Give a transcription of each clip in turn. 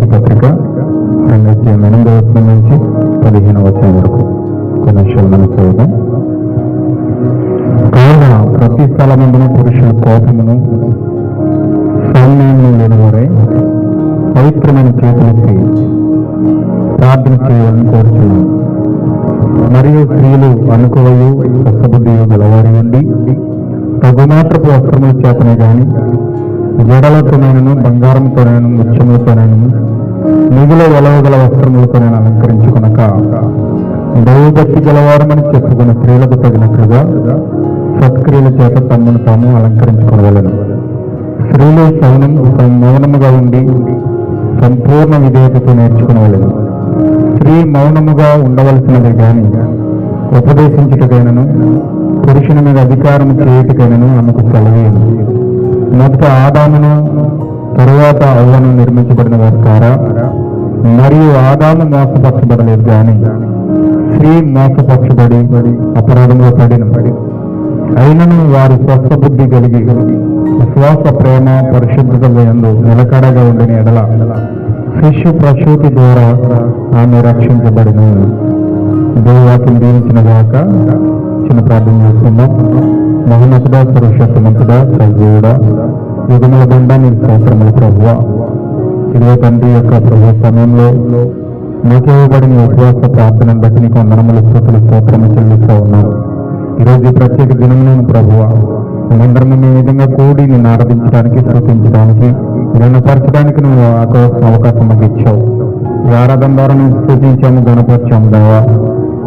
మొదటి పత్రిక 8వ వచనం నుంచి 15వ వచనం వరకు కొన్ని విషయాలు మనం చదువుతాం. కావున ప్రతి స్థలమందున పురుషుల కోపమును సౌమ్యాన్ని లేనివారై పవిత్రమైన చేతులకి ప్రార్థన చేయాలని కోరుతున్నాను. మరియు స్త్రీలు అనుకోవయు స్వస్థబుద్ధి గలవారి నుండి తగుమాత్రపు వస్త్రముల చేతనే గాని జడలతోనైనను బంగారంతోనైనా ముత్యములతోనైనా మిగుల వెలవగల వస్త్రములతోనైనా అలంకరించుకొనక దైవభక్తి గలవారమని చెప్పుకున్న స్త్రీలకు తగినట్లుగా సత్క్రియల చేత తమను తాము అలంకరించుకోగలను. స్త్రీలు మౌనముగా ఉండి సంపూర్ణ విధేయతతో నేర్చుకునవలెను. స్త్రీ మౌనముగా ఉండవలసినది గాని ఉపదేశించుటకైనను పురుషుని మీద అధికారం చేయుటకైనను ఆమెకు సెలవేయను. మొదట ఆదామును తరువాత అవ్వను నిర్మించబడిన వారు కారా? మరియు ఆదాము మోసపరచబడలేదు గాని స్త్రీ మోసపరచబడి అపరాధంలో పడి అయినను వారు స్వస్థ బుద్ధి కలిగి విశ్వాస ప్రేమ పరిశుద్ధతల యందు నిలకడగా ఉండిన ఎడల శిశు ప్రసూతి ద్వారా ఆమె రక్షించబడిన. దేవాక్యం దీవించిన గాక. చిన్న ప్రార్థన చేసుకుందాం. మహోన్నతుడా, సర్వశక్తిమంతుడా, సజీవుడా, యుగముల బండ నీ స్తోత్రములు ప్రభువా. ఇదిగో తండ్రి యొక్క ప్రభు సమయంలో మాకు ఇవ్వబడిన ఉపవాస ప్రార్థనను బట్టి నీకు వందనములు, స్తుతులు, స్తోత్రము చెల్లిస్తూ ఉన్నారు. ఈరోజు ఈ ప్రత్యేక దినంలో ప్రభువా మేమందరం ఈ విధంగా కూడి నిన్ను ఆరాధించడానికి, స్తుతించడానికి, ఘనపరచడానికి నువ్వు అవకాశం మాకు ఇచ్చావు. ఈ ఆరాధన ద్వారా మేము స్తుతించాము, గణపరిచాము దేవా.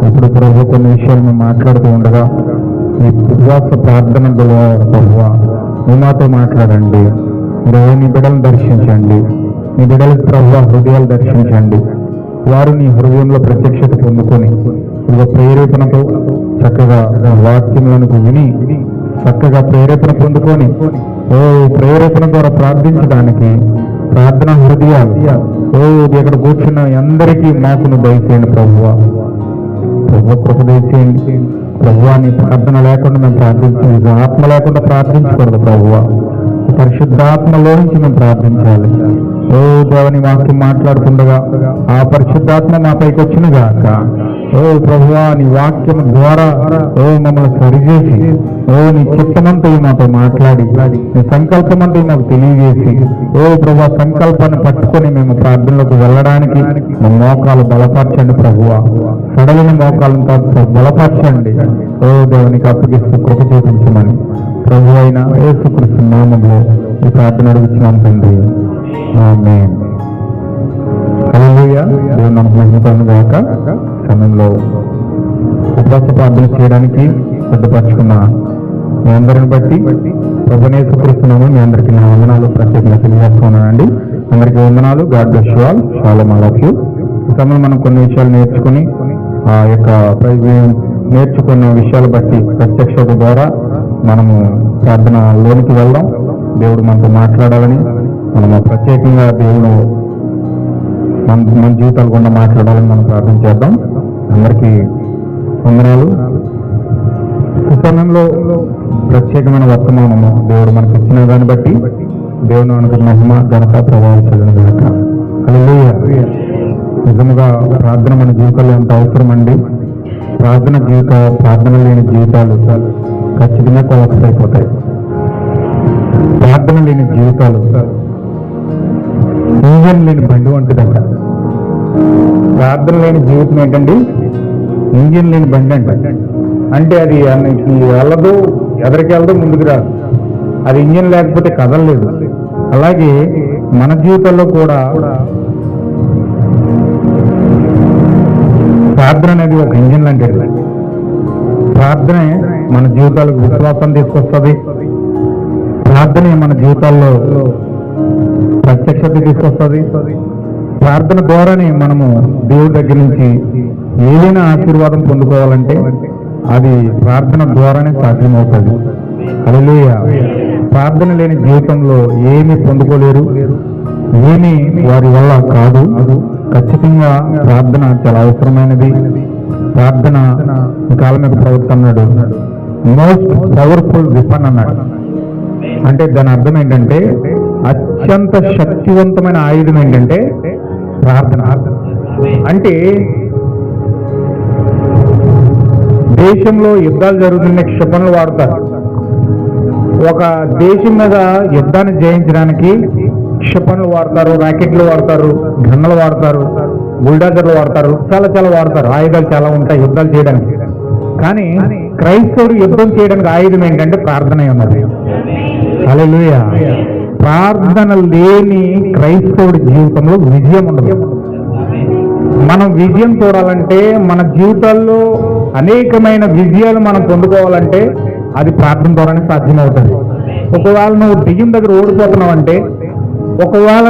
ఇప్పుడు ప్రభు కొన్ని విషయాలు మేము మాట్లాడుతూ ఉండగా ఈ ఉపవాస ప్రార్థన ప్రభువా నువ్వు మాతో మాట్లాడండి. దేవా నీ బిడ్డలను దర్శించండి. నీ బిడ్డలకు ప్రభువా హృదయాలు దర్శించండి. వారు నీ హృదయంలో ప్రత్యక్షత పొందుకొని ప్రేరేపణతో చక్కగా వాక్యములను విని చక్కగా ప్రేరేపణ పొందుకొని ప్రేరేపణ ద్వారా ప్రార్థించడానికి ప్రార్థన హృదయాలు ఇక్కడ కూర్చున్న అందరికీ మాకును దయచేయండి ప్రభువా. కృప దయచేయండి ప్రభువా. నీ ప్రార్థన లేకుండా మేము ప్రార్థించలేదు, ఆత్మ లేకుండా ప్రార్థించకూడదు ప్రభువా. పరిశుద్ధాత్మలో నుంచి మేము ప్రార్థించాలి. దేవుని వాక్యం మాట్లాడుతుండగా ఆ పరిశుద్ధాత్మ మా పైకి వచ్చిన గాక. ప్రభువా నీ వాక్యం ద్వారా మమ్మల్ని సరిచేసి నీ చిత్తమంతా మాతో మాట్లాడి నీ సంకల్పమంతా మాకు తెలియజేసి ప్రభువా సంకల్పాన్ని పట్టుకొని మేము ప్రార్థనలోకి వెళ్ళడానికి మా మోకాలు బలపరచండి ప్రభువా. సడలిన మోకాలను బలపరచండి. దేవునికి అప్పగిస్తూ కృప చూపించమని ప్రభు అయిన యేసుక్రీస్తు నామములో ఈ ప్రార్థన అడుగుతున్నాం తండ్రి. ఆమేన్. హల్లెలూయా. దేవుని నామమున మహిమ గాక. సమయంలో ఉపవాస ప్రార్థన చేయడానికి సిద్ధపరచుకున్న మీ అందరిని బట్టి ప్రభువైన యేసుక్రీస్తు నామమున మీ అందరికీ నా వందనాలు ప్రత్యేకంగా తెలియజేస్తున్నానండి. అందరికీ వందనాలు. God bless you all. Shalom. I love you. ఈ సమయం మనం కొన్ని విషయాలు నేర్చుకుని ఆ యొక్క నేర్చుకున్న విషయాలు బట్టి ప్రత్యక్షత ద్వారా మనము ప్రార్థనలోనికి వెళ్దాం. దేవుడు మనతో మాట్లాడాలని, మనము ప్రత్యేకంగా దేవుడు మన జీవితాలు గుండా మాట్లాడాలని మనం ప్రార్థన చేద్దాం. అందరికీ వందనాలు. ఈ సమయంలో ప్రత్యేకమైన వర్తమానము దేవుడు మనకి ఇచ్చిన దాన్ని బట్టి దేవుని మనకు మహిమ, ఘనత, ప్రభావం చెందిన. హల్లెలూయా. నిజముగా ప్రార్థన మన జీవితాల్లో ఎంత అవసరం అండి. ప్రార్థన లేని జీవితాలు ఖచ్చితంగా కొలాప్స్ అయిపోతాయి. ప్రార్థన లేని జీవితాలు ఇంజన్ లేని బండి వంటిదంట. ప్రార్థన లేని జీవితం ఏంటండి? ఇంజన్ లేని బండి అంటే అది వెళ్ళదు, ఎదరికి వెళ్ళదు, ముందుకు రాదు. అది ఇంజన్ లేకపోతే కదలలేదు. అలాగే మన జీవితంలో కూడా ప్రార్థన అనేది ఒక ఇంజిన్ లాంటిది. ప్రార్థనే మన జీవితాలకు విశ్వాసం తీసుకొస్తుంది. ప్రార్థనే మన జీవితాల్లో ప్రత్యక్షత తీసుకొస్తుంది. ప్రార్థన ద్వారానే మనము దేవుడి దగ్గర నుంచి ఏదైనా ఆశీర్వాదం పొందుకోవాలంటే అది ప్రార్థన ద్వారానే సాధ్యమవుతుంది. హల్లెలూయా. ప్రార్థన లేని జీవితంలో ఏమీ పొందుకోలేరు, ఏమీ వారి వల్ల కాదు. ఖచ్చితంగా ప్రార్థన చాలా అవసరమైనది. ప్రార్థన కాలం యొక్క ప్రవక్త అన్నాడు, మోస్ట్ పవర్ఫుల్ వెపన్ అన్నాడు. అంటే దాని అర్థం ఏంటంటే అత్యంత శక్తివంతమైన ఆయుధం ఏంటంటే ప్రార్థన. అంటే దేశంలో యుద్ధాలు జరుగుతున్న క్షిపణులు వాడతారు. ఒక దేశం మీద యుద్ధాన్ని జయించడానికి క్షిపణులు వాడతారు, రాకెట్లు వాడతారు, గన్నులు వాడతారు, బుల్డాజర్లు వాడతారు, చాలా చాలా వాడతారు. ఆయుధాలు చాలా ఉంటాయి యుద్ధాలు చేయడానికి. కానీ క్రైస్తవుడు యుద్ధం చేయడానికి ఆయుధం ఏంటంటే ప్రార్థన ఉన్నది. హల్లెలూయా. ప్రార్థన లేని క్రైస్తవుడి జీవితంలో విజయం ఉండదు. మనం విజయం చూడాలంటే, మన జీవితాల్లో అనేకమైన విజయాలు మనం పొందుకోవాలంటే అది ప్రార్థన ద్వారానే సాధ్యమవుతుంది. ఒకవేళ నువ్వు దెయ్యం దగ్గర ఓడిపోతున్నావు అంటే, ఒకవేళ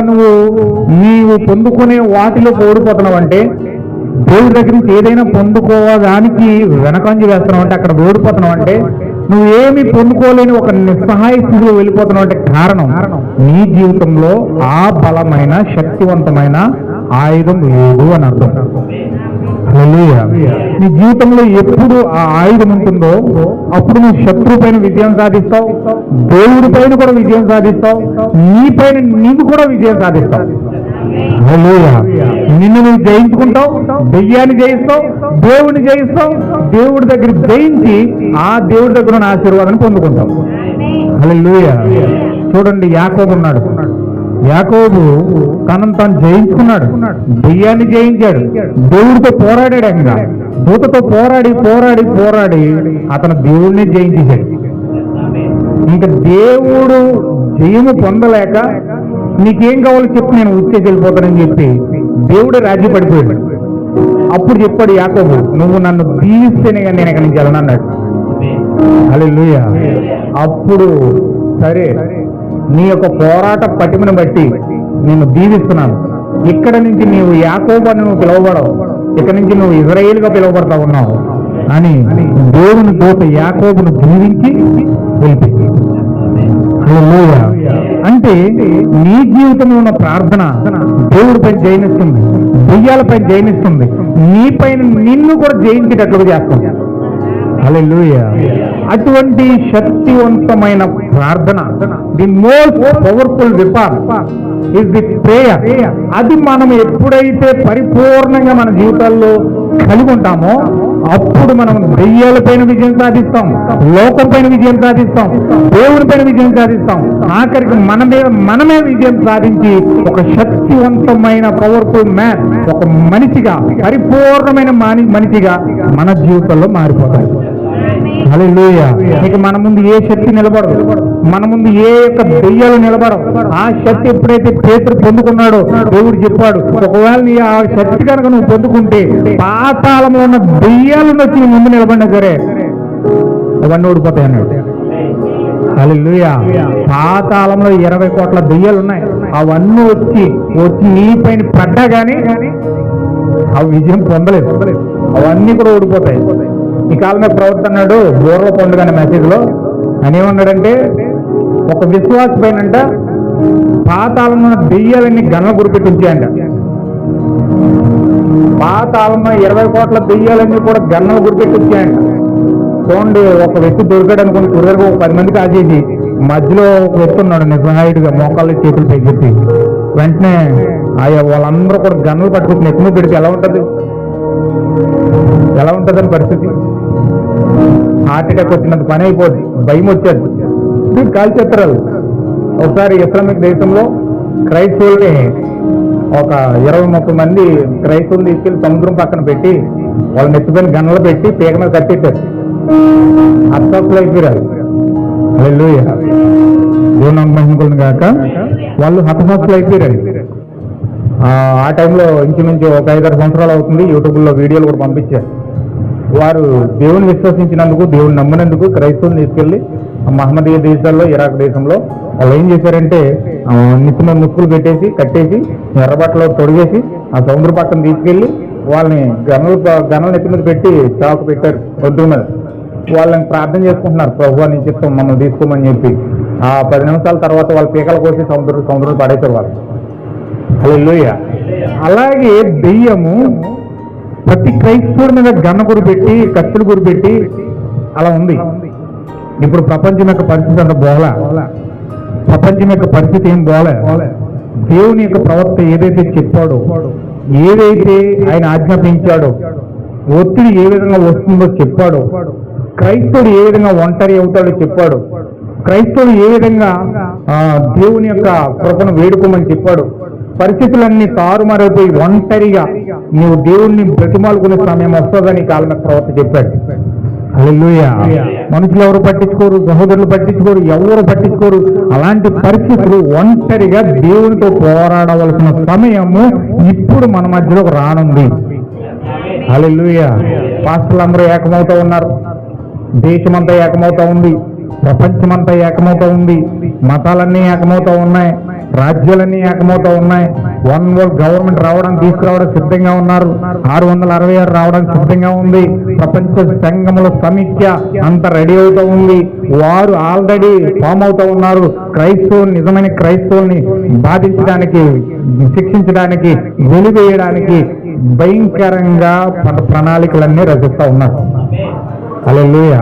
నీవు పొందుకునే వాటిలో ఓడిపోతున్నావు అంటే, దేవుడి దగ్గర నుంచి ఏదైనా పొందుకోవడానికి వెనకంజ వేస్తున్నావు అంటే, అక్కడ ఓడిపోతున్నావు అంటే, నువ్వేమి పొందుకోలేని ఒక నిస్సహాయ స్థితిలో వెళ్ళిపోతున్నావు అంటే కారణం నీ జీవితంలో ఆ బలమైన శక్తివంతమైన ఆయుధం లేదు అని అర్థం. హల్లెలూయా. నీ జీవితంలో ఎప్పుడు ఆ ఆయుధం ఉంటుందో అప్పుడు నువ్వు శత్రువు పైన విజయం సాధిస్తావు, దేవుడి పైన కూడా విజయం సాధిస్తావు, నీ పైన నీవు కూడా విజయం సాధిస్తావు. హల్లెలూయా. నిన్ను నువ్వు జయించుకుంటావు, దెయ్యాన్ని జయిస్తావు, దేవుడిని జయిస్తావు, దేవుడి దగ్గర జయించి ఆ దేవుడి దగ్గర ఉన్న ఆశీర్వాదాన్ని పొందుకుంటావు. హల్లెలూయా. చూడండి, యాకోబు ఉన్నాడు. యాకోబు తనను తాను జయించుకున్నాడు, దెయ్యాన్ని జయించాడు, దేవుడితో పోరాడాడు. ఇంకా దూతతో పోరాడి పోరాడి పోరాడి అతను దేవుడిని జయించేశాడు. ఇంకా దేవుడు జయము పొందలేక నీకేం కావాలో చెప్పు, నేను ఉచ్చేసి వెళ్ళిపోతానని చెప్పి దేవుడే రాజీ పడిపోయాడు. అప్పుడు చెప్పాడు యాకోబు, నువ్వు నన్ను దీవిస్తేనే కానీ నేను ఎక్కడి నుంచి వెళ్ళనన్నాడు. హల్లెలూయా. అప్పుడు సరే, నీ యొక్క పోరాట పటిమను బట్టి నేను దీవిస్తున్నాను, ఇక్కడ నుంచి నీవు యాకోబు అని నువ్వు పిలువబడవు, ఇక్కడ నుంచి నువ్వు ఇజ్రాయేలుగా పిలువబడతా ఉన్నావు అని దేవుని దూత యాకోబును దీవించి వెళ్ళిపోయింది. హల్లెలూయా. అంటే నీ జీవితంలో ఉన్న ప్రార్థన దేవుడిపై జయనిస్తుంది, దెయ్యాలపై జయనిస్తుంది, నీ పైన నిన్ను కూడా జయించేటట్లుగా చేస్తుంది. హల్లెలూయా. అటువంటి శక్తివంతమైన ప్రార్థన, the most powerful weapon is the prayer. అది మనం ఎప్పుడైతే పరిపూర్ణంగా మన జీవితాల్లో కలిగి ఉంటామో అప్పుడు మనం దెయ్యాల పైన విజయం సాధిస్తాం, లోకం పైన విజయం సాధిస్తాం, దేవుడి పైన విజయం సాధిస్తాం, ఆఖరికి మనమే విజయం సాధించి ఒక శక్తివంతమైన పవర్ఫుల్ మ్యాన్, ఒక మనిషిగా, పరిపూర్ణమైన మనిషిగా మన జీవితంలో మారిపోతాయి. హల్లెలూయా. ఇక మన ముందు ఏ శక్తి నిలబడదు, మన ముందు ఏ యొక్క దెయ్యాలు నిలబడవు. ఆ శక్తి ఎప్పుడైతే పేతురు పొందుకున్నాడో దేవుడు చెప్పాడు, ఒకవేళ నీ ఆ శక్తి కనుక నువ్వు పొందుకుంటే పాతాళంలో ఉన్న దెయ్యాలను వచ్చి నీ ముందు నిలబడినా సరే అవన్నీ ఓడిపోతాయి అన్నాడు. హల్లెలూయా. పాతాళంలో 20 కోట్ల దెయ్యాలు ఉన్నాయి, అవన్నీ వచ్చి నీ పైన పడ్డా కానీ అవి విజయం పొందలేదు, అవన్నీ కూడా ఓడిపోతాయి. ఈ కాలమే ప్రవర్తన్నాడు బోర్ల పండుగ అనే మెసేజ్ లో అని ఏమన్నాడంటే, ఒక విశ్వాస పైనంట పాతాళంలో దెయ్యాలన్నీ గన్నలు గురిపెట్టి ఉంచాయంట. పాతాళంలో 20 కోట్ల దెయ్యాలన్నీ కూడా గన్నలు గురిపెట్టి వచ్చాయంట. చూడండి, ఒక వ్యక్తి దొరికాడు అనుకుని కుర్రగా 10 మందికి ఆచేసి మధ్యలో ఒక వ్యక్తి ఉన్నాడు నిస్సహాయుడిగా, మోకాళ్ళు చేతులు పైకెత్తి. వెంటనే వాళ్ళందరూ కూడా గన్నలు పట్టుకుని ఎక్కువ పెడితే ఎలా ఉంటుందని పరిస్థితి? హార్ట్ అటాక్ వచ్చినంత పని అయిపోద్ది, భయం వచ్చేది, కాల్చేస్తారు. ఒకసారి ఇస్లామిక్ దేశంలో క్రైస్తవుల్ని ఒక 20-30 మంది క్రైస్తవులు తీసుకెళ్లి సముద్రం పక్కన పెట్టి వాళ్ళ నెత్తిపైన గన్నలు పెట్టి పీక మీద కట్టేశారు. అస్సలు అయిపోయారు. హల్లెలూయా. దేవుని మహిమకులను కాక వాళ్ళు హతసాక్షులు అయిపోయారు. ఆ టైంలో ఇంచుమించు ఒక 5-6 సంవత్సరాలు అవుతుంది. యూట్యూబ్లో వీడియోలు కూడా పంపించారు. వారు దేవుని విశ్వసించినందుకు, దేవుని నమ్మినందుకు క్రైస్తవుని తీసుకెళ్లి మహమ్మదీయ దేశాల్లో, ఇరాక్ దేశంలో వాళ్ళు ఏం చేశారంటే నిత్యమ ముక్కులు కట్టేసి ఎర్రబట్టలో తొడిగేసి ఆ సముద్ర పక్కన తీసుకెళ్లి వాళ్ళని గన్నల నెత్తి మీద పెట్టి చాకు పెట్టారు ఒడ్డు మీద. వాళ్ళని ప్రార్థన చేసుకుంటున్నారు, ప్రభువా నీ చిత్తం మమ్మల్ని తీసుకోమని చెప్పి. ఆ 10 నిమిషాల తర్వాత వాళ్ళ పీకల కోసి సముద్రంలో పడేశారు వాళ్ళు. హల్లెలూయా. అలాగే దెయ్యము ప్రతి క్రైస్తవుడి మీద గన్న గురిపెట్టి, కత్తులు గురిపెట్టి అలా ఉంది. ఇప్పుడు ప్రపంచం యొక్క పరిస్థితి అంత బోలా, ప్రపంచం యొక్క పరిస్థితి ఏం బోలే. దేవుని యొక్క ప్రవక్త ఏదైతే చెప్పాడో ఏదైతే ఆయన ఆజ్ఞాపించాడో, ఒత్తిడి ఏ విధంగా వస్తుందో చెప్పాడో, క్రైస్తవుడు ఏ విధంగా ఒంటరి అవుతాడో చెప్పాడు, క్రైస్తవుడు ఏ విధంగా దేవుని యొక్క కృపను వేడుకోమని చెప్పాడు, పరిస్థితులన్నీ తారుమారైపోయి ఒంటరిగా నీవు దేవుణ్ణి బ్రతిమాలుకునే సమయం వస్తుందని కాలన ప్రవక్త చెప్పాడు. హల్లెలూయా. మనుషులు ఎవరు పట్టించుకోరు, సహోదరులు పట్టించుకోరు, ఎవరు పట్టించుకోరు. అలాంటి పరిస్థితులు ఒంటరిగా దేవునితో పోరాడవలసిన సమయము ఇప్పుడు మన మధ్యలోకి రానుంది. హల్లెలూయా. పాస్టర్లందరూ ఏకమవుతూ ఉన్నారు, దేశమంతా ఏకమవుతా ఉంది, ప్రపంచమంతా ఏకమవుతూ ఉంది, మతాలన్నీ ఏకమవుతూ ఉన్నాయి, రాజ్యాలన్నీ ఏకమవుతూ ఉన్నాయి. వన్ వరల్డ్ గవర్నమెంట్ తీసుకురావడం సిద్ధంగా ఉన్నారు. 666 రావడానికి సిద్ధంగా ఉంది. ప్రపంచ సంఘముల సమిఖ్య అంత రెడీ అవుతూ ఉంది. వారు ఆల్రెడీ ఫామ్ అవుతూ ఉన్నారు. నిజమైన క్రైస్తవుల్ని బాధించడానికి, శిక్షించడానికి, వెలివేయడానికి భయంకరంగా ప్రణాళికలన్నీ రచిస్తూ ఉన్నారు. హల్లెలూయా.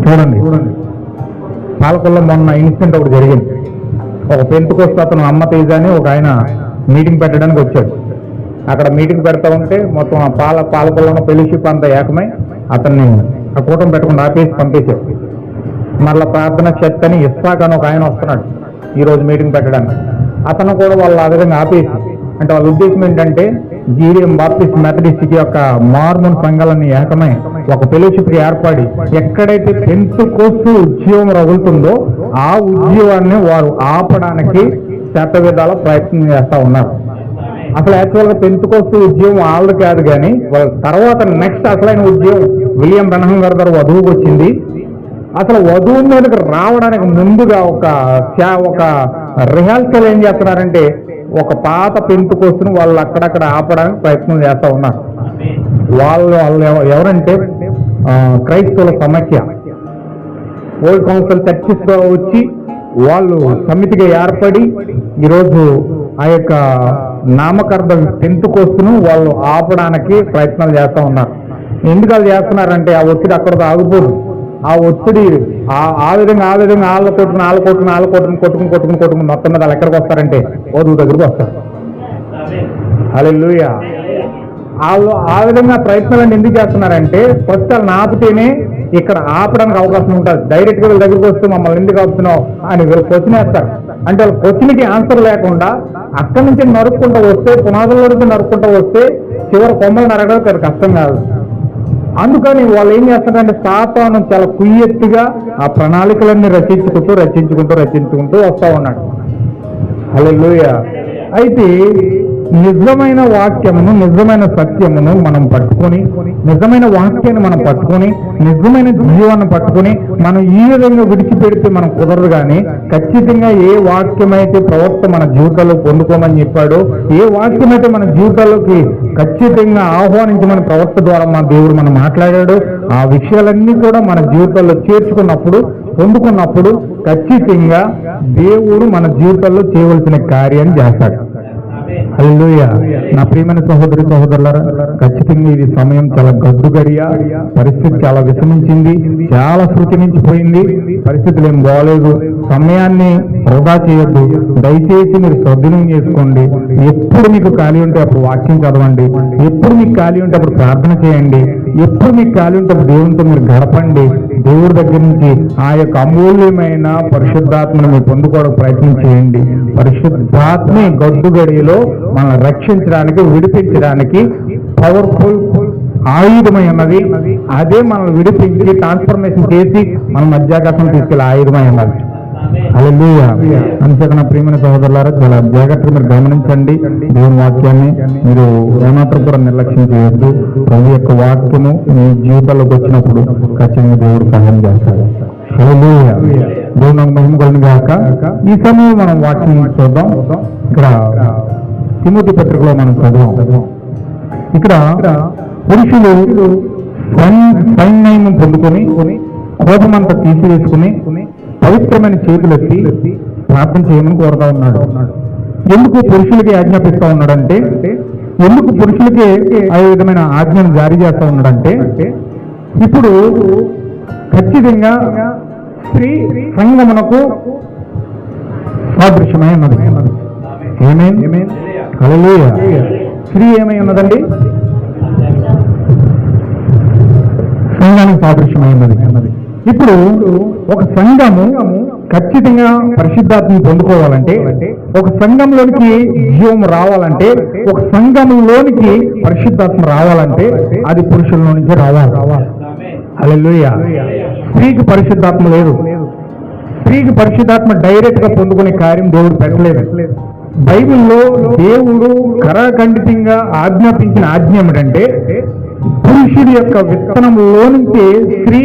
చూడండి, పాలకొల్లో మొన్న ఇన్సిడెంట్ ఒకటి జరిగింది. ఒక పెంతుకొస్తే అతను అమ్మ తేజ అని ఒక ఆయన మీటింగ్ పెట్టడానికి వచ్చాడు. అక్కడ మీటింగ్ పెడతా ఉంటే మొత్తం పాలకొల్లలో ఫెలోషిప్ అంతా ఏకమై అతన్ని ఆ కూటమి పెట్టకుండా ఆపేసి పంపేశాడు. మళ్ళీ ప్రార్థన శక్తి అని ఇస్సాక్ అని ఒక ఆయన వస్తున్నాడు ఈరోజు మీటింగ్ పెట్టడానికి. అతను కూడా వాళ్ళు ఆ విధంగా ఆపేసి, అంటే వాళ్ళ ఉద్దేశం ఏంటంటే జీడిఎం బాప్టిస్ట్ మెథడిస్ట్ యొక్క మార్మన్ సంఘాలన్నీ ఏకమై ఒక ఫెలోషిప్ ఏర్పడి ఎక్కడైతే పెంతుకోస్తు ఉద్యోగం రగులుతుందో ఆ ఉద్యోగాన్ని వారు ఆపడానికి శతవిధాల ప్రయత్నం చేస్తూ ఉన్నారు. అసలు యాక్చువల్గా పెంతుకోస్తు ఉద్యోగం వాళ్ళది కాదు, కానీ వాళ్ళ తర్వాత నెక్స్ట్ అసలైన ఉద్యోగం విలియం బ్రహ్మం గారు వధువుకు వచ్చింది. అసలు వధువు మీదకి రావడానికి ముందుగా ఒక రిహార్సల్ ఏం చేస్తున్నారంటే ఒక పాత పెంతుకోస్తుని వాళ్ళు అక్కడక్కడ ఆపడానికి ప్రయత్నం చేస్తూ ఉన్నారు. వాళ్ళు ఎవరంటే క్రైస్తవుల సమైక్య ఓల్డ్ కౌన్సిల్ చర్చిస్ వచ్చి వాళ్ళు సమితిగా ఏర్పడి ఈరోజు ఆ యొక్క నామకర్త పెంతుకోస్తును వాళ్ళు ఆపడానికి ప్రయత్నాలు చేస్తూ ఉన్నారు. ఎందుకు వాళ్ళు చేస్తున్నారంటే ఆ ఒత్తిడి అక్కడితో ఆగిపోదు. ఆ ఒత్తిడి ఆ విధంగా ఆళ్ళ కొట్టుకుని మొత్తం మీద వాళ్ళు ఎక్కడికి వస్తారంటే వధువు దగ్గరికి వస్తారు. హల్లెలూయా. వాళ్ళు ఆ విధంగా ప్రయత్నాలను ఎందుకు చేస్తున్నారంటే ఫస్ట్ వాళ్ళని ఆపితేనే ఇక్కడ ఆపడానికి అవకాశం ఉంటుంది. డైరెక్ట్గా వీళ్ళ దగ్గరికి వస్తే మమ్మల్ని ఎందుకు ఆపుతున్నావు అని వీళ్ళు క్వశ్చన్ వేస్తారు. అంటే వాళ్ళ క్వశ్చన్కి ఆన్సర్ లేకుండా అక్కడి నుంచి నరుక్కుంటూ వస్తే, పునాదుల వరకు నరుక్కుంటూ వస్తే చివరి కొమ్మలు నరగడం పెద్ద కష్టం కాదు. అందుకని వాళ్ళు ఏం చేస్తారంటే సాతాను చాలా కుయ్యెత్తుగా ఆ ప్రణాళికలన్నీ రచించుకుంటూ వస్తూ ఉన్నాడు. హల్లెలూయా. అయితే నిజమైన వాక్యమును, నిజమైన సత్యమును మనం పట్టుకొని, నిజమైన వాక్యాన్ని మనం పట్టుకొని, నిజమైన జీవాన్ని పట్టుకొని మనం ఈ విధంగా విడిచిపెడితే మనం కుదరదు. కానీ ఖచ్చితంగా ఏ వాక్యమైతే ప్రవక్త మన జీవితాల్లో పొందుకోమని చెప్పాడో, ఏ వాక్యమైతే మన జీవితాల్లోకి ఖచ్చితంగా ఆహ్వానించమని ప్రవక్త ద్వారా మన దేవుడు మనం మాట్లాడాడు, ఆ విషయాలన్నీ కూడా మన జీవితాల్లో చేర్చుకున్నప్పుడు, పొందుకున్నప్పుడు ఖచ్చితంగా దేవుడు మన జీవితాల్లో చేయవలసిన కార్యాన్ని చేస్తాడు. హల్లెలూయా. నా ప్రియమైన సహోదరులారా, ఖచ్చితంగా ఇది సమయం చాలా గడ్డు గడియ, పరిస్థితి చాలా విషమించింది, చాలా శృతి మించిపోయింది, పరిస్థితులు ఏం బాగలేదు. సమయాన్ని వృధా చేయొద్దు. దయచేసి మీరు సద్వినియోగం చేసుకోండి. ఎప్పుడు మీకు ఖాళీ ఉంటే అప్పుడు వాక్యం చదవండి, ఎప్పుడు మీకు ఖాళీ ఉంటే అప్పుడు ప్రార్థన చేయండి, ఎప్పుడు మీకు ఖాళీ ఉంటే అప్పుడు దేవునితో మీరు గడపండి. దేవుడి దగ్గర నుంచి ఆ యొక్క అమూల్యమైన పరిశుద్ధాత్మను మీరు పొందుకోవడానికి ప్రయత్నం చేయండి. పరిశుద్ధాత్మ గడ్డు గడియలో మనల్ని రక్షించడానికి, విడిపించడానికి పవర్ఫుల్ ఆయుధమై ఉన్నది. అదే మనల్ని విడిపించి ట్రాన్స్ఫర్మేషన్ చేసి మన మధ్యాకాశం తీసుకెళ్లే ఆయుధమై ఉన్నది. హల్లెలూయా. అందుచేత నా ప్రియమైన సహోదరులారా, చాలా జాగ్రత్తగా మీరు గమనించండి. దేవుని వాక్యాన్ని మీరు ఏమాత్రం కూడా నిర్లక్ష్యం చేయొద్దు. ప్రభు యొక్క వాక్యము మీ జీవితాల్లోకి వచ్చినప్పుడు ఖచ్చితంగా దేవుడు సహాయం చేస్తాడు. హల్లెలూయా. దేవుడు నాకు మహిమ కలుగును గాక. ఈ సమయంలో మనం వాక్యం చూద్దాం. ఇక్కడ తిమోతి పత్రికలో మనం చదువు. ఇక్కడ పురుషులు సైన్యం పొందుకొని కోపమంతా తీసివేసుకుని పవిత్రమైన చేతులెత్తి ప్రార్థన చేయమని కోరుతా ఉన్నాడు. ఎందుకు పురుషులకి ఆజ్ఞాపిస్తా ఉన్నాడంటే, ఎందుకు పురుషులకి ఆ విధమైన ఆజ్ఞను జారీ చేస్తా ఉన్నాడంటే, ఇప్పుడు ఖచ్చితంగా స్త్రీ సంగమునకు సాదృశ్యమై ఉన్నది. హల్లెలూయా. స్త్రీ ఏమై ఉన్నదండి? సంఘానికి సాదృశ్యమై ఉన్నది. ఇప్పుడు ఒక సంఘము ఖచ్చితంగా పరిశుద్ధాత్మను పొందుకోవాలంటే, ఒక సంఘంలోనికి జీవం రావాలంటే, ఒక సంఘంలోనికి పరిశుద్ధాత్మ రావాలంటే అది పురుషుల నుంచి రావాలి. హల్లెలూయా. స్త్రీకి పరిశుద్ధాత్మ లేదు. స్త్రీకి పరిశుద్ధాత్మ డైరెక్ట్ గా పొందుకునే కార్యం దేవుడు పెట్టలేదు. బైబిల్లో దేవుడు కరాఖండితంగా ఆజ్ఞాపించిన ఆజ్ఞ ఏమిటంటే, పురుషుడి యొక్క విత్తనంలో నుంచి స్త్రీ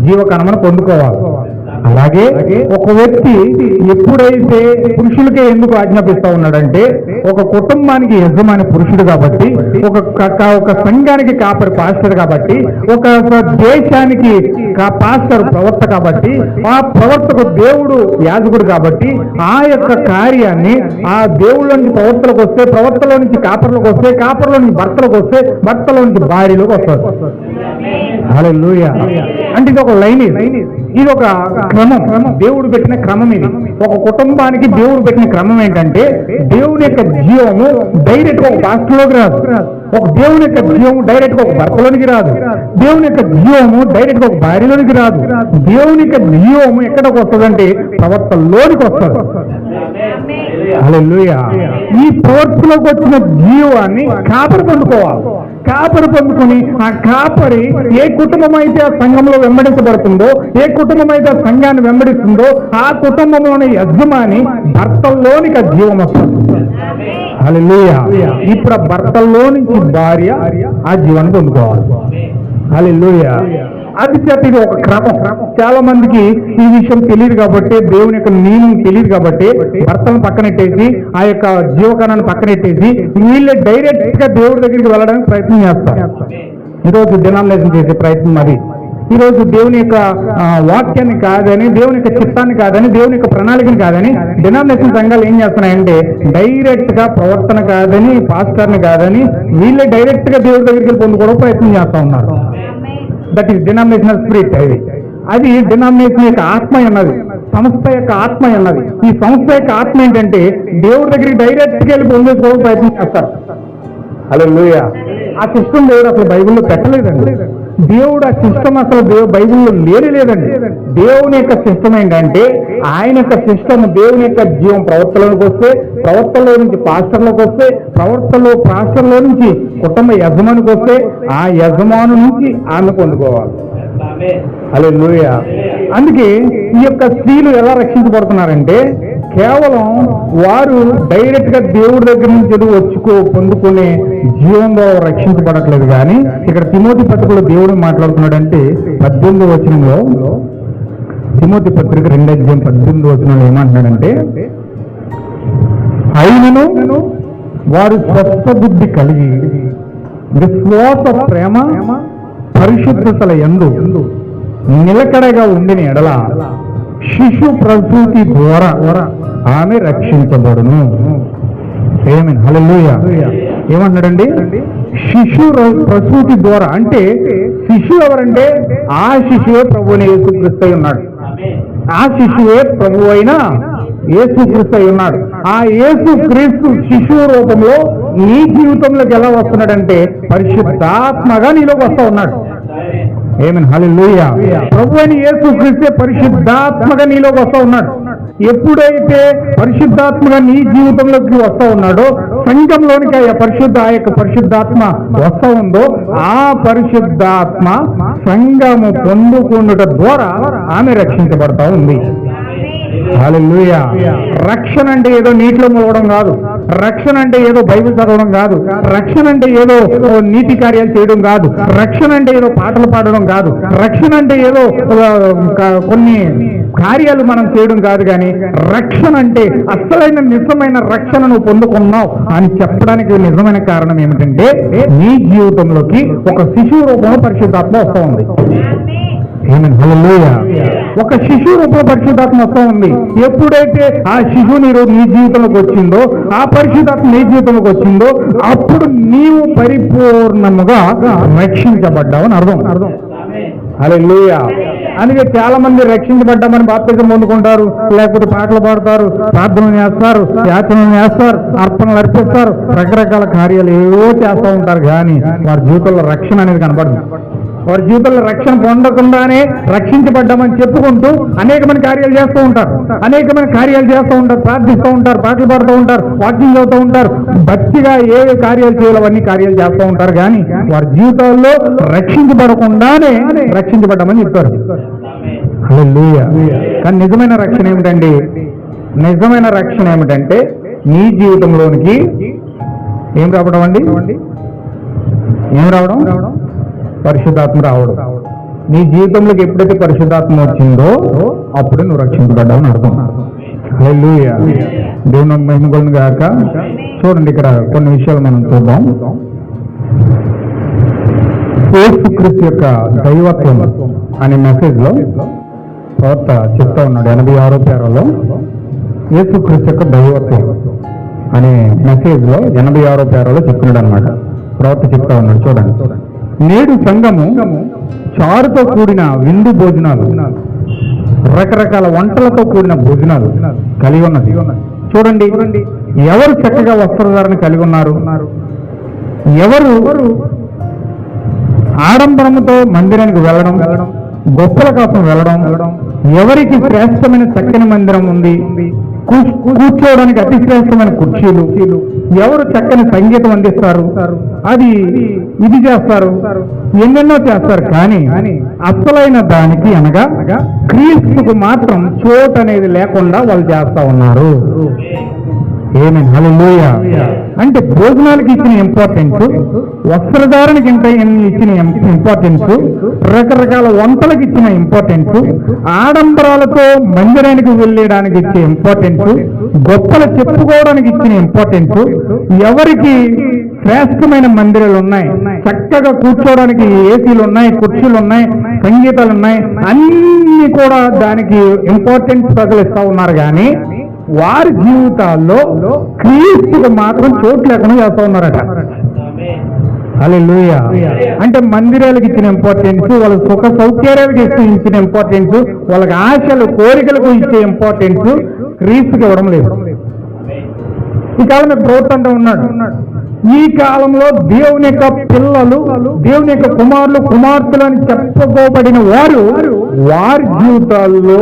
జీవకణమను పొందుకోవాలి. అలాగే ఒక వ్యక్తి ఎప్పుడైతే పురుషులకే ఎందుకు ఆజ్ఞాపిస్తా ఉన్నాడంటే, ఒక కుటుంబానికి యజమాని పురుషుడు కాబట్టి, ఒక సంఘానికి కాపరి పాస్టర్ కాబట్టి, ఒక దేశానికి పాస్టర్ ప్రవక్త కాబట్టి, ఆ ప్రవక్తకు దేవుడు యాజకుడు కాబట్టి, ఆ యొక్క కార్యాన్ని ఆ దేవుళ్ళ నుంచి ప్రవక్తలకు వస్తే, ప్రవక్తలో నుంచి కాపర్లకు వస్తే, కాపర్లో నుంచి భర్తలకు వస్తే, భర్తలో నుంచి భార్యలోకి వస్తారు. హల్లెలూయా. అంటే ఇది ఒక లైన్, ఇది ఒక క్రమం, దేవుడు పెట్టిన క్రమం. ఇది ఒక కుటుంబానికి దేవుడు పెట్టిన క్రమం ఏంటంటే, దేవుని యొక్క జీవము డైరెక్ట్ గా ఒక పాస్టర్లోకి రాదు, ఒక దేవుని యొక్క జీవము డైరెక్ట్ గా ఒక భర్తలోనికి రాదు, దేవుని యొక్క జీవము డైరెక్ట్ గా ఒక భార్యలోనికి రాదు. దేవుని యొక్క జీవము ఎక్కడికి వస్తుందంటే ప్రవర్తనలోనికి వస్తుంది. హల్లెలూయా. ఈ ప్రవర్తనలోకి వచ్చిన జీవాన్ని కాపరి పొందుకోవాలి. కాపరి పొందుకొని ఆ కాపరి ఏ కుటుంబం అయితే ఆ సంఘంలో వెంబడించబడుతుందో, ఏ కుటుంబం అయితే ఆ సంఘాన్ని వెంబడిస్తుందో, ఆ కుటుంబంలోని యజమాని భర్తల్లోనికి ఆ జీవం వస్తుంది. హల్లెలూయా. ఇప్పుడు ఆ భర్తల్లో నుంచి భార్య ఆ జీవాన్ని పొందుకోవాలి. హల్లెలూయా. అది చేత ఇది ఒక క్రమం. చాలా మందికి ఈ విషయం తెలియదు కాబట్టి, దేవుని యొక్క నియమం తెలియదు కాబట్టి భర్తలను పక్కనెట్టేసి, ఆ యొక్క జీవకణాన్ని పక్కనెట్టేసి వీళ్ళే డైరెక్ట్ గా దేవుడి దగ్గరికి వెళ్ళడానికి ప్రయత్నం చేస్తారు. ఈరోజు డినామినేషన్ చేసే ప్రయత్నం అది. ఈరోజు దేవుని యొక్క వాక్యాన్ని కాదని, దేవుని యొక్క చిత్తాన్ని కాదని, దేవుని యొక్క ప్రణాళికని కాదని డినామినేషన్ సంఘాలు ఏం చేస్తున్నాయంటే, డైరెక్ట్ గా ప్రవర్తన కాదని, పాస్టర్ని కాదని వీళ్ళే డైరెక్ట్ గా దేవుడి దగ్గరికి పొందుకోవడం ప్రయత్నం చేస్తా ఉన్నారు. That is denominational spirit. అది డినామినేషన్ యొక్క ఆత్మ అన్నది, సంస్థ యొక్క ఆత్మ అన్నది. ఈ సంస్థ యొక్క ఆత్మ ఏంటంటే, దేవుడి దగ్గరికి డైరెక్ట్ గా వెళ్ళి పొందేసుకోవడం ప్రయత్నం చేస్తారు. హల్లెలూయా. ఆ సిస్టమ్ దేవుడు అసలు బైబిల్లో పెట్టలేదండి. దేవుడు ఆ సిస్టమ్ అసలు బైబిల్లో లేదండి. దేవుని యొక్క సిస్టమ్ ఏంటంటే, ఆయన యొక్క సిస్టమ్ దేవుని యొక్క జీవం ప్రవర్తనలోకి వస్తే, ప్రవర్తనలో నుంచి పాస్టర్లోకి వస్తే, ప్రవర్తనలో పాస్టర్లో నుంచి కుటుంబ యజమానికి వస్తే, ఆ యజమాను నుంచి ఆమె పొందుకోవాలి. హల్లెలూయా. అందుకే ఈ యొక్క స్త్రీలు ఎలా రక్షించబడుతున్నారంటే, కేవలం వారు డైరెక్ట్ గా దేవుడి దగ్గర నుంచి పొందుకునే జీవంలో రక్షించబడట్లేదు. కానీ ఇక్కడ తిమోతి పత్రికలో దేవుడు మాట్లాడుతున్నాడంటే 18వ వచనంలో, తిమోతి పత్రిక 2:18 వచనంలో ఏమంటున్నాడంటే, అయినను వారు స్వస్థ బుద్ధి కలిగి విశ్వాస ప్రేమ పరిశుద్ధతల యందు నిలకడగా ఉండిన ఎడల శిశు ప్రసూతి ద్వారా ఆమె రక్షించబడును. ఆమేన్. హల్లెలూయా. ఏమన్నాడండి? శిశు ప్రసూతి ద్వారా. అంటే శిశువు ఎవరంటే, ఆ శిశువే ప్రభువైన యేసుక్రీస్తు అయి ఉన్నాడు. ఆ శిశువే ప్రభు అయిన యేసుక్రీస్తు అయి ఉన్నాడు. ఆ యేసుక్రీస్తు శిశువు రూపంలో నీ జీవితంలోకి ఎలా వస్తున్నాడంటే, పరిశుద్ధాత్మగా నీలోకి వస్తా ఉన్నాడు. ఆమేన్. హల్లెలూయా. ప్రభువైన యేసుక్రీస్తే పరిశుద్ధాత్మగా నీలోకి వస్తా ఉన్నాడు. ఎప్పుడైతే పరిశుద్ధాత్మగా నీ జీవితంలోకి వస్తా ఉన్నాడో, సంఘంలోనికి ఆ యొక్క పరిశుద్ధాత్మ వస్తా ఉందో, ఆ పరిశుద్ధాత్మ సంఘము పొందుకున్నట ద్వారా ఆమె రక్షించబడతా ఉంది. హల్లెలూయా. రక్షణ అంటే ఏదో నీటిలో ములగడం కాదు. రక్షణ అంటే ఏదో బైబిల్ చదవడం కాదు. రక్షణ అంటే ఏదో నీతి కార్యాలు చేయడం కాదు. రక్షణ అంటే ఏదో పాటలు పాడడం కాదు. రక్షణ అంటే ఏదో కొన్ని కార్యాలు మనం చేయడం కాదు. కానీ రక్షణ అంటే అసలైన నిజమైన రక్షణ నువ్వు పొందుకున్నావు అని చెప్పడానికి నిజమైన కారణం ఏమిటంటే, నీ జీవితంలోకి ఒక శిశువు రూపంలో పరిశుద్ధాత్మ వస్తూ ఉంది. ఆమేన్. హల్లెలూయా. ఒక శిశువు రూపంలో పరిశుద్ధాత్మ వస్తూ ఉంది. ఎప్పుడైతే ఆ శిశువు నీ జీవితంలోకి వచ్చిందో, ఆ పరిశుద్ధాత్మ నీ జీవితంలోకి వచ్చిందో, అప్పుడు నీవు పరిపూర్ణముగా రక్షించబడ్డావని అర్థం. హల్లెలూయా. అందుకే చాలా మంది రక్షించబడ్డామని బాప్తిజం పొందుకుంటారు, లేకపోతే పాటలు పాడతారు, ప్రార్థనలు చేస్తారు, యాచనలు చేస్తారు, అర్పణలు అర్పిస్తారు, రకరకాల కార్యాలు ఏవో చేస్తూ ఉంటారు. కానీ వారి జీవితంలో రక్షణ అనేది కనబడదు. వారి జీవితంలో రక్షణ పొందకుండానే రక్షించబడ్డామని చెప్పుకుంటూ అనేకమైన కార్యాలు చేస్తూ ఉంటారు, ప్రార్థిస్తూ ఉంటారు, పాటలు పాడుతూ ఉంటారు, వాకింగ్ చదువుతూ ఉంటారు, భక్తిగా ఏ కార్యాలు చేయాలో అవన్నీ కార్యాలు చేస్తూ ఉంటారు. కానీ వారి జీవితాల్లో రక్షించబడకుండానే రక్షించబడ్డామని చెప్తారు. హల్లెలూయా. కానీ నిజమైన రక్షణ ఏమిటండి? నిజమైన రక్షణ ఏమిటంటే నీ జీవితంలోనికి ఏం రావడం అండి? ఏం రావడం? పరిశుద్ధాత్మ రావడం. నీ జీవితంలోకి ఎప్పుడైతే పరిశుద్ధాత్మ వచ్చిందో అప్పుడే నువ్వు రక్షించబడ్డావని అర్థం. హల్లెలూయా. దేవుని మహిమగలను గాక. చూడండి, ఇక్కడ కొన్ని విషయాలు మనం చూద్దాం. యేసుక్రీస్తు యొక్క దైవత్వం అనే మెసేజ్ లో ప్రవక్త చెప్తా ఉన్నాడు. 86వ పేరాలో యేసుక్రీస్తు యొక్క దైవత్వం అనే మెసేజ్ లో 86వ పేరాలో చెప్తున్నాడు అనమాట. ప్రవక్త చెప్తా ఉన్నాడు. చూడండి, నేడు సంఘము చారుతో కూడిన విందు భోజనాలు, రకరకాల వంటలతో కూడిన భోజనాలు కలిగి ఉన్నది. చూడండి, ఎవరు చక్కగా వస్త్రధారణ కలిగి ఉన్నారు, ఎవరు ఆడంబరముతో మందిరానికి వెళ్ళడం, గొప్పల కోసం వెళ్ళడం, ఎవరికి శ్రేష్టమైన చక్కని మందిరం ఉంది, కూర్చోవడానికి అతి శ్రేష్టమైన కుర్చీలు, ఎవరు చక్కని సంగీతం అందిస్తారు, అది ఇది చేస్తారు, ఎన్నెన్నో చేస్తారు. కానీ అసలైన దానికి అనగా క్రీస్తుకు మాత్రం చోటు అనేది లేకుండా వాళ్ళు చేస్తా ఉన్నారు. ఆమేన్. హల్లెలూయా. అంటే భోజనానికి ఇచ్చిన ఇంపార్టెన్స్, వస్త్రధారణకి ఇచ్చిన ఇంపార్టెన్స్, రకరకాల వంటలకు ఇచ్చిన ఇంపార్టెన్స్, ఆడంబరాలతో మందిరానికి వెళ్ళడానికి ఇచ్చే ఇంపార్టెన్స్, గొప్పలు చెప్పుకోవడానికి ఇచ్చిన ఇంపార్టెన్స్, ఎవరికి శ్రేష్టమైన మందిరాలు ఉన్నాయి, చక్కగా కూర్చోవడానికి ఏసీలు ఉన్నాయి, కుర్చీలు ఉన్నాయి, సంగీతాలు ఉన్నాయి, అన్ని కూడా దానికి ఇంపార్టెన్స్ ప్రజలు ఇస్తా ఉన్నారు. కానీ వారి జీవితాల్లో క్రీస్తుకు మాత్రం చోటు లేకుండా చేస్తా ఉన్నారట. హల్లెలూయా. అంటే మందిరాలకు ఇచ్చిన ఇంపార్టెన్స్, వాళ్ళ సుఖ సౌకర్యాలకు ఇచ్చిన ఇంపార్టెన్స్, వాళ్ళకి ఆశలు కోరికలకు ఇచ్చే ఇంపార్టెన్స్ క్రీస్తుకి ఇవ్వడం లేదు. ఈ కాలంలో ప్రవక్త అంటూ ఉన్నాడు, ఈ కాలంలో దేవుని యొక్క పిల్లలు, దేవుని యొక్క కుమారులు కుమార్తెలు అని చెప్పుకోబడిన వారు వారి జీవితాల్లో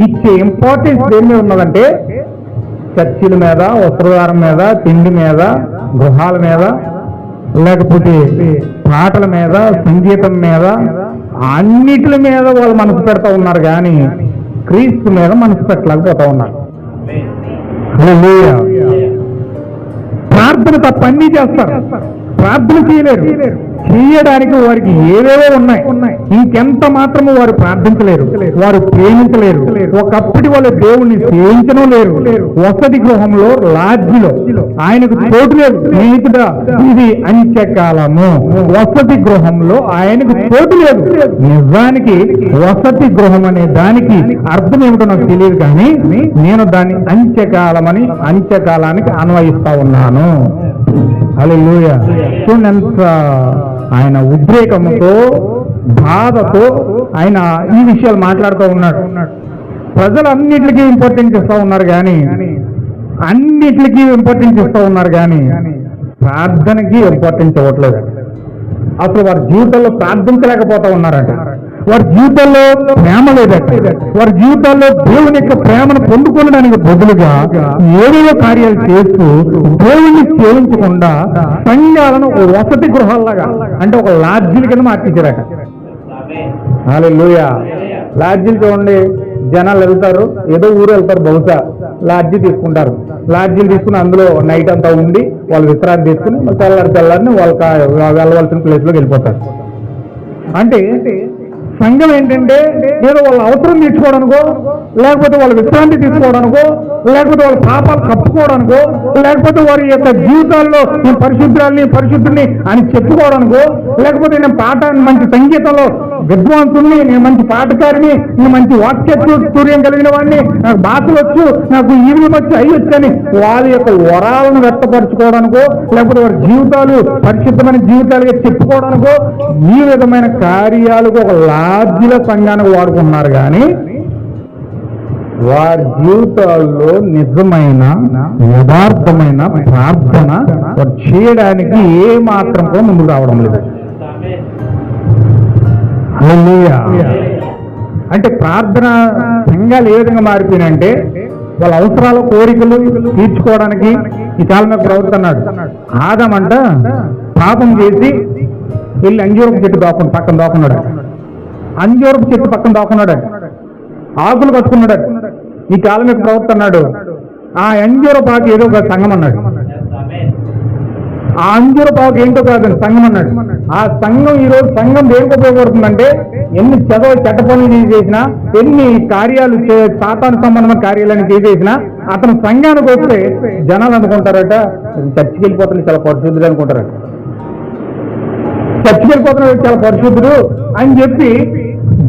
ఇచ్చే ఇంపార్టెన్స్ దేని మీద ఉన్నదంటే చర్చిల మీద, వస్త్రధారం మీద, తిండి మీద, గృహాల మీద, లేకపోతే పాటల మీద, సంగీతం మీద, అన్నిటి మీద వాళ్ళు మనసు పెడతా ఉన్నారు. కానీ క్రీస్తు మీద మనసు పెట్టలేకపోతా ఉన్నారు. హల్లెలూయా. ప్రార్థన తప్ప అన్నీ చేస్తారు, ప్రార్థన చేయలేరు. చేయడానికి వారికి ఏవేవో ఉన్నాయి, ఇంకెంత మాత్రము వారు ప్రార్థించలేరు, వారు ప్రేమించలేరు. ఒకప్పటి వాళ్ళు దేవుణ్ణి సేవించడం లేరు. వసతి గృహంలో, లాడ్జిలో ఆయనకు చోటు లేదు. స్నేహితుడా, ఇది అంత్యకాలము. వసతి గృహంలో ఆయనకు చోటు లేదు. నిజానికి వసతి గృహం అనే దానికి అర్థం ఏమిటో నాకు తెలియదు, కానీ నేను దాన్ని అంత్యకాలానికి అన్వయిస్తా ఉన్నాను. హల్లెలూయా. చూడండి, ఎంత ఆయన ఉద్రేకముతో, బాధతో ఆయన ఈ విషయాలు మాట్లాడుతూ ఉన్నాడు. ప్రజలు అన్నిటికీ ఇంపార్టెన్స్ ఇస్తూ ఉన్నారు, కానీ ప్రార్థనకి ఇంపార్టెన్స్ ఇవ్వట్లేదు. అసలు వారి జీవితంలో ప్రార్థించలేకపోతా ఉన్నారట. వారి జీవితంలో ప్రేమ లేదట. వారి జీవితాల్లో దేవుని యొక్క ప్రేమను పొందుకోవడానికి బదులుగా ఏవేవో కార్యాలు చేస్తూ దేవుణ్ణి సేవించకుండా సంఘాలను ఒక వసతి గృహాల్లాగా, అంటే ఒక లాడ్జీల కింద మార్చేశారట. హల్లెలూయా. లాడ్జీలు చూడండి, జనాలు వెళ్తారు, ఏదో ఊరు వెళ్తారు, బహుశా లాడ్జీ తీసుకుంటారు. లాడ్జీలు తీసుకుని అందులో నైట్ అంతా ఉండి వాళ్ళు విశ్రాంతి తీసుకుని తెల్లారిని వాళ్ళకి వెళ్ళవలసిన ప్లేస్లోకి వెళ్ళిపోతారు. అంటే సంఘం ఏంటంటే ఏదో వాళ్ళ అవసరం తీర్చుకోవడానికో, లేకపోతే వాళ్ళ విశ్రాంతి తీసుకోవడానికో, లేకపోతే వాళ్ళ పాపాలు కప్పుకోవడానికో, లేకపోతే వారి యొక్క జీవితాల్లో నేను పరిశుద్ధుడిని అని చెప్పుకోవడానికో, లేకపోతే నేను పాఠాన్ని మంచి సంగీతంలో విద్వాంసుని, నేను మంచి పాటకారిని, నేను మంచి వాక్యచూర్యం కలిగిన వాడిని, నాకు భాషలు వచ్చు, నాకు ఈవిని వచ్చు, అయ్యి వచ్చని వారి యొక్క వరాలను వ్యక్తపరచుకోవడానికో లేకపోతే వారి జీవితాలు పరిశుద్ధమైన జీవితాలుగా చెప్పుకోవడానికో ఈ విధమైన కార్యాలకు ఒక లార్జీల సంఘానికి వాడుకున్నారు. కానీ వారి జీవితాల్లో నిజమైన యథార్థమైన ప్రార్థన వారు చేయడానికి ఏ మాత్రం కూడా ముందుకు రావడం లేదు. హల్లెలూయా. అంటే ప్రార్థన సంఘాలు ఏ విధంగా మారిపోయినంటే వాళ్ళ అవసరాలు కోరికలు తీర్చుకోవడానికి ఈ కాలం మీద ప్రవర్తన్నాడు. ఆదమంట పాపం చేసి వెళ్ళి అంజూరపు చెట్టు పక్కన దాక్కున్నాడు. అంజూరపు చెట్టు పక్కన దాక్కున్నాడు, ఆకులు కట్టుకున్నాడు. ఈ కాలం మీద ప్రవర్తన్నాడు. ఆ అంజూరపాకు ఏదో ఒక సంఘం అన్నాడు. ఆ అంజూరపాకు ఏంటో కాదని సంఘం అన్నాడు. ఆ సంఘం ఈరోజు సంఘం దేనికి ఉపయోగపడుతుందంటే ఎన్ని చెడ్డ పనులు చేసినా, ఎన్ని కార్యాలు సాతాను సంబంధమైన కార్యాలను చేసేసినా అతను సంఘానికి వస్తే జనాలు అనుకుంటారట చర్చికి వెళ్ళిపోతుంది చాలా పరిశుద్ధుడు అనుకుంటారట. చర్చికి వెళ్ళిపోతున్నాడు చాలా పరిశుద్ధుడు అని చెప్పి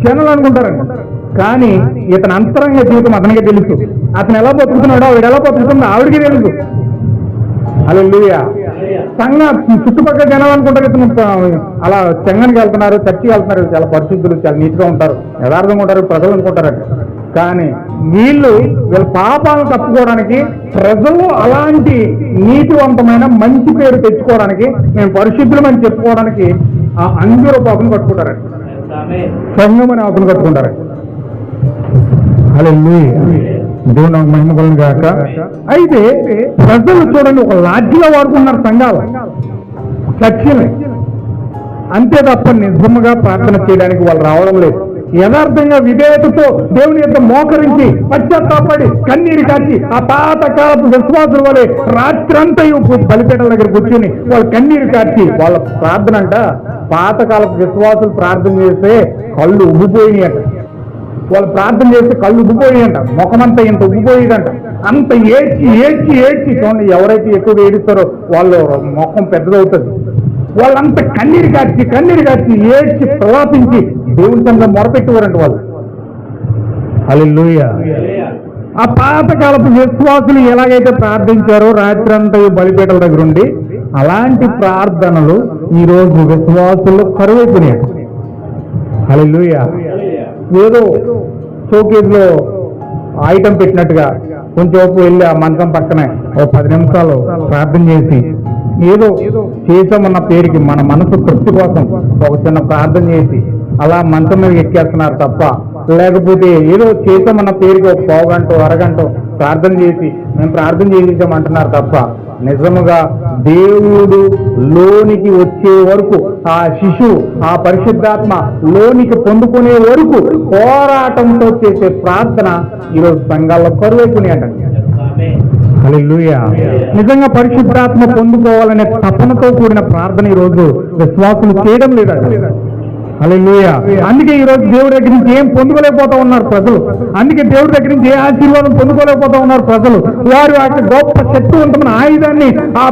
జనాలు అనుకుంటారంట. కానీ ఇతని అంతరంగ జీవితం అతనికే తెలుసు. అతను ఎలా బతుకుతున్నాడో ఆవిడ ఎలా బతుకుతుందో ఆవిడికి తెలుసు. హల్లెలూయా. సంఘం చుట్టుపక్కల జనాలు అనుకుంటారు ఇతను అలా సంఘానికి వెళ్తున్నారు, చర్చికి వెళ్తున్నారు, చాలా పరిశుద్ధులు, చాలా నీట్గా ఉంటారు, యథార్థంగా ఉంటారు, ప్రజలు అనుకుంటారట. కానీ వీళ్ళ పాపాలను తప్పుకోవడానికి, ప్రజలు అలాంటి నీతివంతమైన మంచి పేరు తెచ్చుకోవడానికి, మేము పరిశుద్ధులమని చెప్పుకోవడానికి ఆ అంజూరపు ఆకును కట్టుకుంటారట. సంఘం అనే ఆకును కట్టుకుంటారట. హల్లెలూయా. దేవుడు నాకు మహిమ కలుగును గాక. అయితే ప్రజలు చూడండి ఒక లాడ్జిగా వాడుకున్నారు సంఘాలు, చర్చిని. అంతే తప్ప నిజముగా ప్రార్థన చేయడానికి వాళ్ళు రావడం లేదు. యథార్థంగా విధేయతతో దేవుని యొక్క మోకరించి పశ్చాత్తాపడి కన్నీరు కాచి ఆ పాతకాలపు విశ్వాసుల వలె రాత్రంతా బలిపీఠల దగ్గర కూర్చుని వాళ్ళు కన్నీరు కాచి వాళ్ళ ప్రార్థన అంట పాతకాలపు విశ్వాసులు ప్రార్థన చేస్తే కళ్ళు ఉబ్బిపోయినాయంట. వాళ్ళు ప్రార్థన చేస్తే కళ్ళు ఉబ్బిపోయాయంట, ముఖమంతా ఇంత ఉబ్బిపోయేదంట. అంత ఏడ్చి ఏడ్చి ఏడ్చి చూడండి, ఎవరైతే ఎక్కువ ఏడుస్తారో వాళ్ళు ముఖం పెద్దదవుతుంది. వాళ్ళంతా కన్నీరు కార్చి ఏడ్చి ప్రలాపించి దేవుని సంఘం మొరపెట్టేవారంట వాళ్ళు. హల్లెలూయా. ఆ పాతకాలపు విశ్వాసులు ఎలాగైతే ప్రార్థించారో రాత్రంతా బలిపీఠల దగ్గర ఉండి, అలాంటి ప్రార్థనలు ఈరోజు విశ్వాసుల్లో కరువైపోయినాయి. హల్లెలూయా. ఏదో షోకేజ్లో ఐటమ్ పెట్టినట్టుగా కొంచెం వెళ్ళి ఆ మంచం పక్కనే ఓ 10 నిమిషాలు ప్రార్థన చేసి ఏదో చేసామన్న పేరుకి మన మనసు తృప్తి కోసం ఒక చిన్న ప్రార్థన చేసి అలా మంచం మీద ఎక్కేస్తున్నారు తప్ప, లేకపోతే ఏదో చేసామన్న పేరుకి ఒక పావుగంట అరగంట ప్రార్థన చేసి మేము ప్రార్థన చేసేసామంటున్నారు తప్ప, నిజముగా దేవుడు లోనికి వచ్చే వరకు ఆ శిశువు ఆ పరిశుద్ధాత్మ లోనికి పొందుకునే వరకు పోరాటంతో చేసే ప్రార్థన ఈరోజు సంఘాల్లో కరువైపోయి అంటారు. హల్లెలూయా. నిజంగా పరిశుద్ధాత్మ పొందుకోవాలనే తపనతో కూడిన ప్రార్థన ఈరోజు విశ్వాసులు చేయడం లేదంట. హల్లెలూయా. అందుకే ఈరోజు దేవుడి దగ్గర నుంచి ఏం పొందుకోలేకపోతా ఉన్నారు ప్రజలు. అందుకే దేవుడి దగ్గర నుంచి ఏ ఆశీర్వాదం పొందుకోలేకపోతా ఉన్నారు ప్రజలు. వారు ఆ గొప్ప శక్తివంతమైన ఆయుధాన్ని ఆ